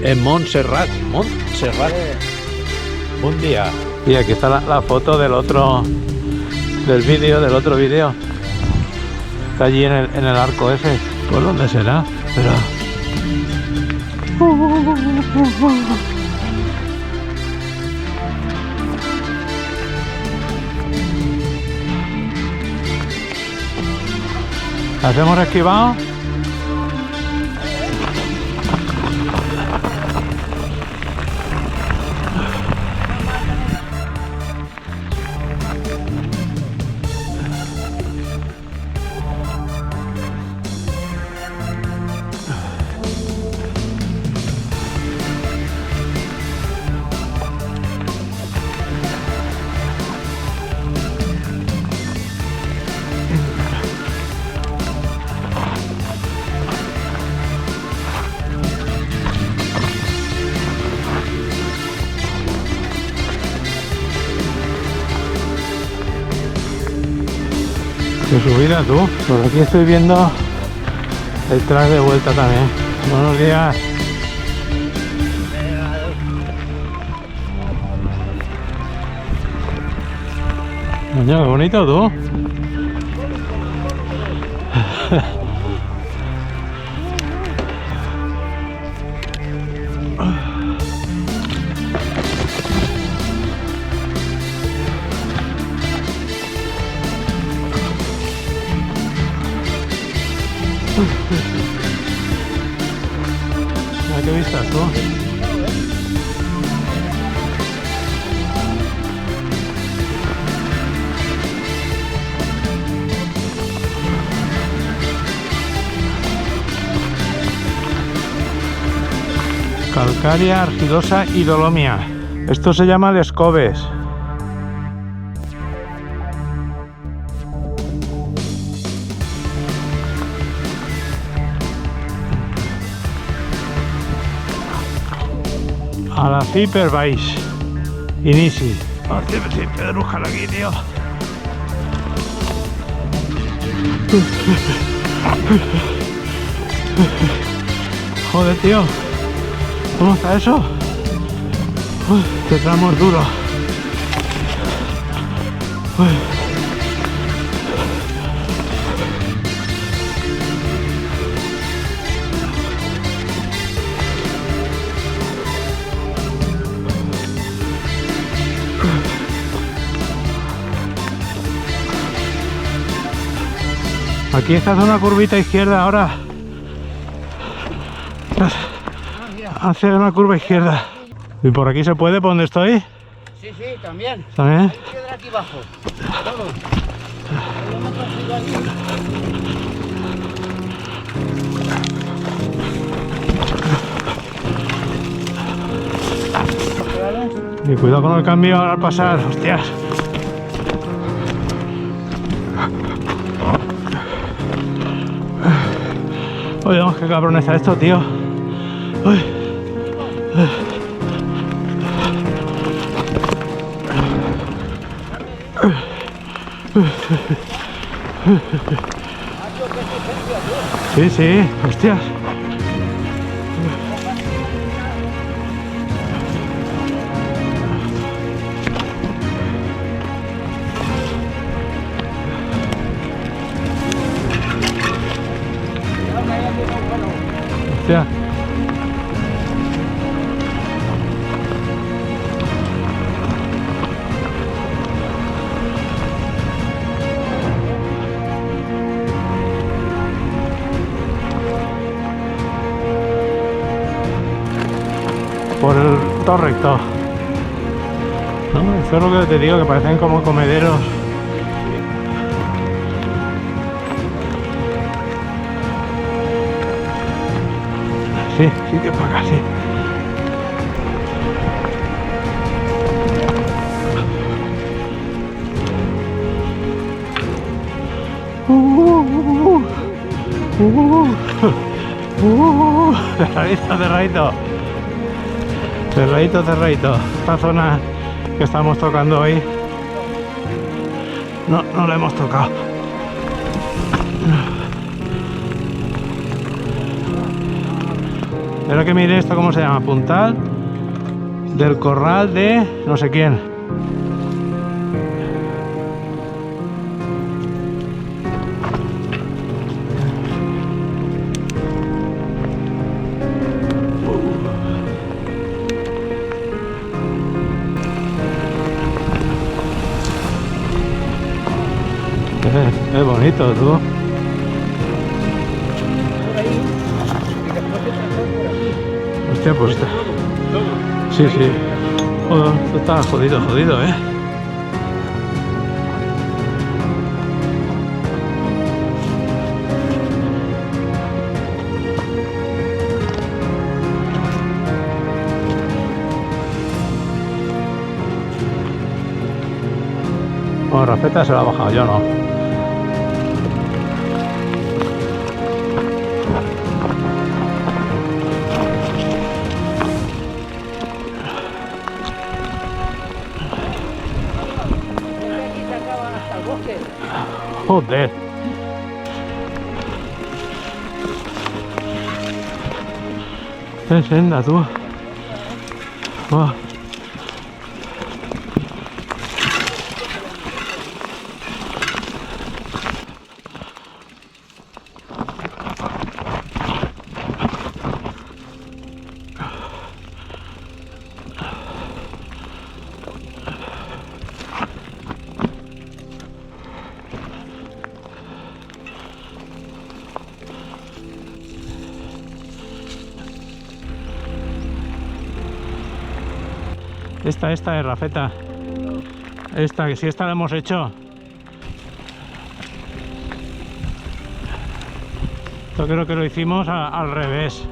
En Montserrat. Montserrat. Un día. Y aquí está la foto del otro vídeo. Está allí en el arco ese. ¿Por dónde será? Pero... ¿Las hemos esquivado? Qué subida tú. Por aquí estoy viendo el track de vuelta también. Buenos días. Coño, qué bonito tú. Mira qué vistas tú. Calcárea, argilosa y dolomia. Esto se llama Les Coves. A la Ciper vais. Inici. Hostia, me estoy pedrujal aquí, tío. Joder, tío. ¿Cómo está eso? Uy, qué tramo es duro. Uy. Aquí está una curvita izquierda ahora. Hacer una curva izquierda. ¿Y por aquí se puede? ¿Por donde estoy? Sí, sí, también. ¿También? Hay piedra aquí abajo. Todo. Y cuidado con el cambio ahora al pasar, hostias. Oye, qué cabrón está esto, tío. Uy. Sí, sí, hostias. Hostia. Por el todo recto. No, eso es lo que te digo, que parecen como comederos. Sí, sí que para acá, sí. Cerradito. Cerradito. Esta zona que estamos tocando hoy no la hemos tocado. Espera que mire esto, ¿cómo se llama? Puntal del Corral de no sé quién. Es bonito, tú. Por ahí. Y después se pasó por aquí. Hostia, pues está. Sí, sí. Joder, esto está jodido, jodido, ¿eh? Bueno, Rafeta se la ha bajado, yo no. Aquí se acaba hasta el bosque. Joder. Qué senda, tú. Buah. Esta es Rafeta. Esta, que si esta la hemos hecho. Esto creo que lo hicimos al revés.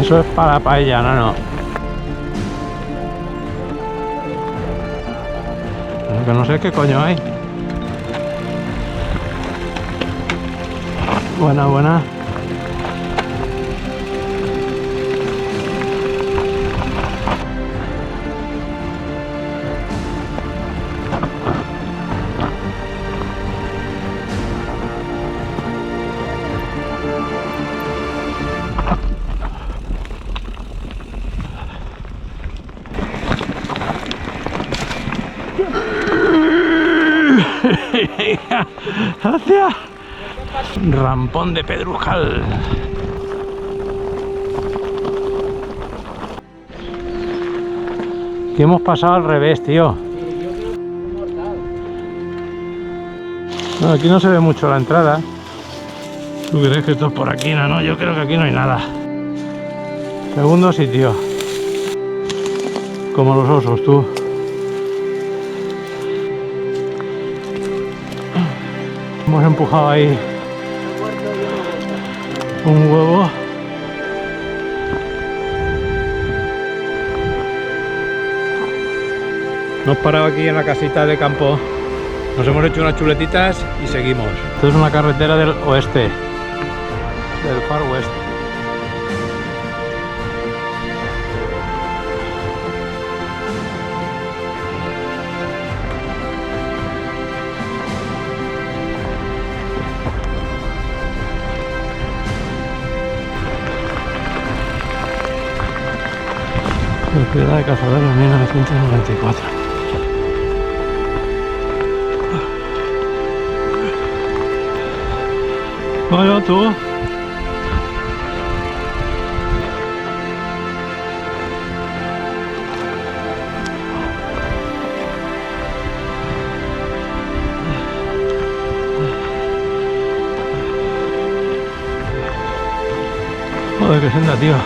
Eso es para la paella, no. Que no sé qué coño hay. Buena, buena. ¡Hostia! Rampón de Pedruscal. Que hemos pasado al revés, tío. No, aquí no se ve mucho la entrada. ¿Tú crees que esto es por aquí? No, yo creo que aquí no hay nada. Segundo sitio. Como los osos, tú. Hemos empujado ahí un huevo. Nos parado aquí en la casita de campo. Nos hemos hecho unas chuletitas y seguimos. Esto es una carretera del oeste, del Far West. Ciudad de Cazadores, 1994. Vaya tú. Joder, qué senda, tío.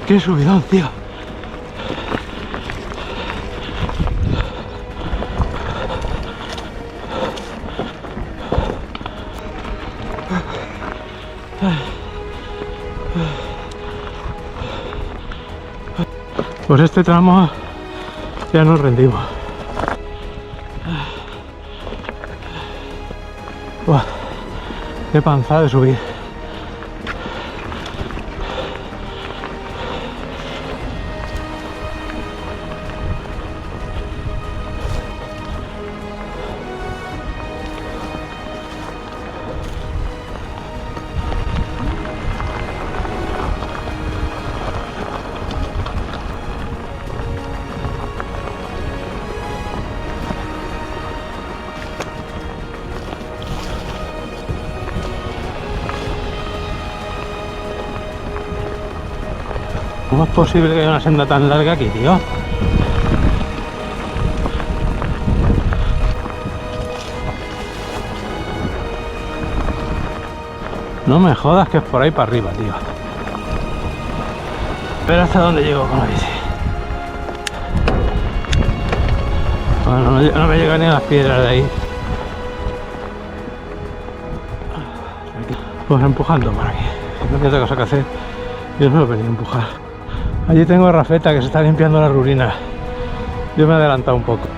¡Qué subidón, tío! Pues este tramo ya nos rendimos. Buah, qué panza de subir. ¿Cómo es posible que haya una senda tan larga aquí, tío? No me jodas que es por ahí para arriba, tío. Pero hasta dónde llego con la bici. Bueno, no me llegan ni a las piedras de ahí. Pues empujando por aquí. No tengo otra cosa que hacer. Yo me lo venía a empujar. Allí tengo a Rafeta que se está limpiando la rurina. Yo me he adelantado un poco.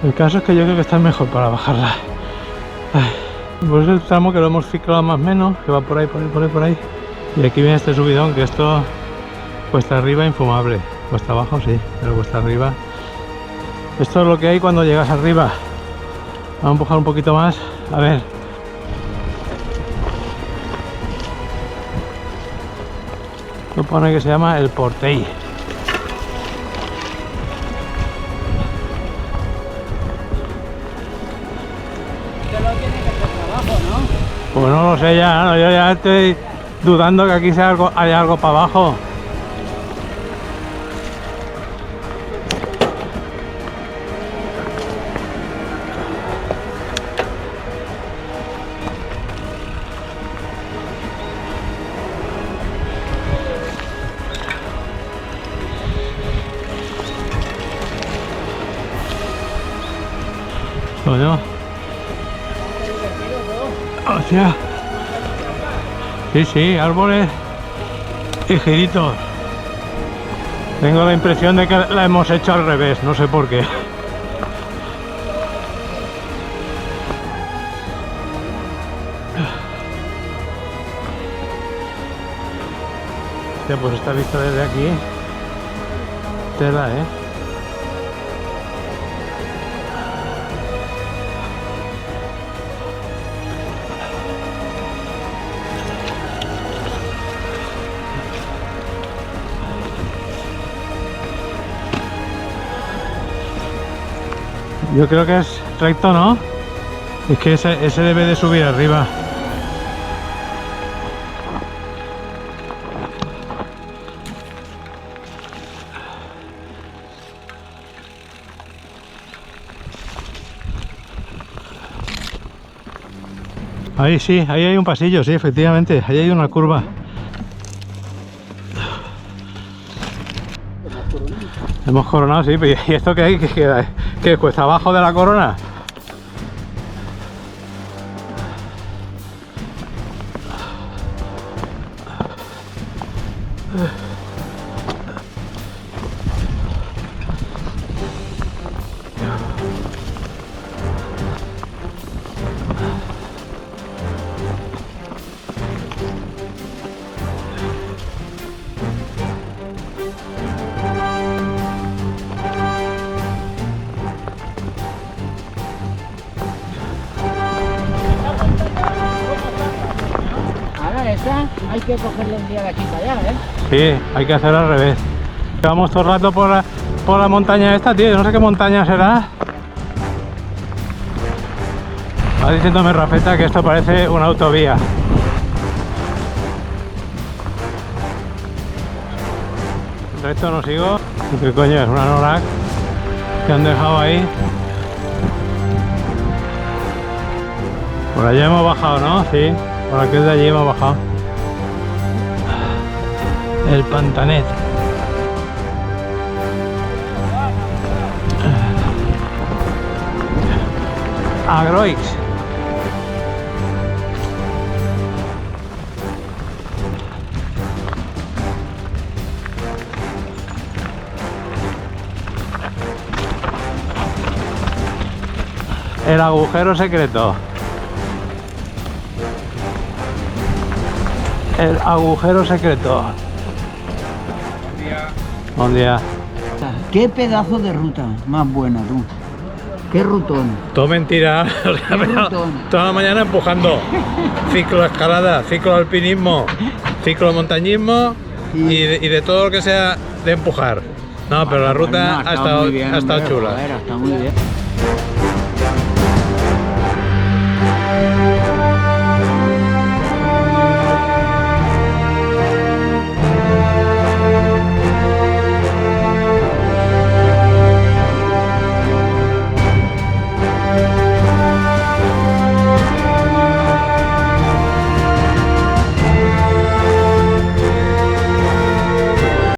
El caso es que yo creo que está mejor para bajarla. Pues el tramo que lo hemos ciclado más o menos, que va por ahí, por ahí. Y aquí viene este subidón, que esto cuesta arriba infumable. Cuesta abajo sí, pero cuesta arriba. Esto es lo que hay cuando llegas arriba. Vamos a empujar un poquito más. A ver. Esto pone que se llama el Portell. Pues no lo sé ya, ¿no? Yo ya estoy dudando que aquí sea algo, haya algo para abajo. Coño. Hostia. Sí, sí, árboles y giritos. Tengo la impresión de que la hemos hecho al revés, no sé por qué. Hostia, pues esta vista desde aquí tela, ¿eh? Yo creo que es recto, ¿no? Es que ese debe de subir arriba. Ahí sí, ahí hay un pasillo, sí, efectivamente. Ahí hay una curva. Hemos coronado, sí, pero ¿y esto qué hay? ¿Qué cuesta abajo de la corona? Hay que cogerle un día de aquí para allá, ¿eh? Sí, hay que hacer al revés. Llevamos todo el rato por la montaña esta, tío. Yo no sé qué montaña será. Va diciéndome Rafeta que esto parece una autovía. recto no sigo. ¿Qué coño es? Una Norak que han dejado ahí. Por allá hemos bajado, ¿no? Sí, por aquel de allí hemos bajado. El Pantanet. Agroix. El agujero secreto. El agujero secreto. Buen día. Qué pedazo de ruta más buena, tú. Qué rutón. Todo mentira. Toda la mañana empujando. Cicloescalada, cicloalpinismo, ciclomontañismo y de todo lo que sea de empujar. No, pero la ruta ha estado muy bien, chula. Joder, está muy bien.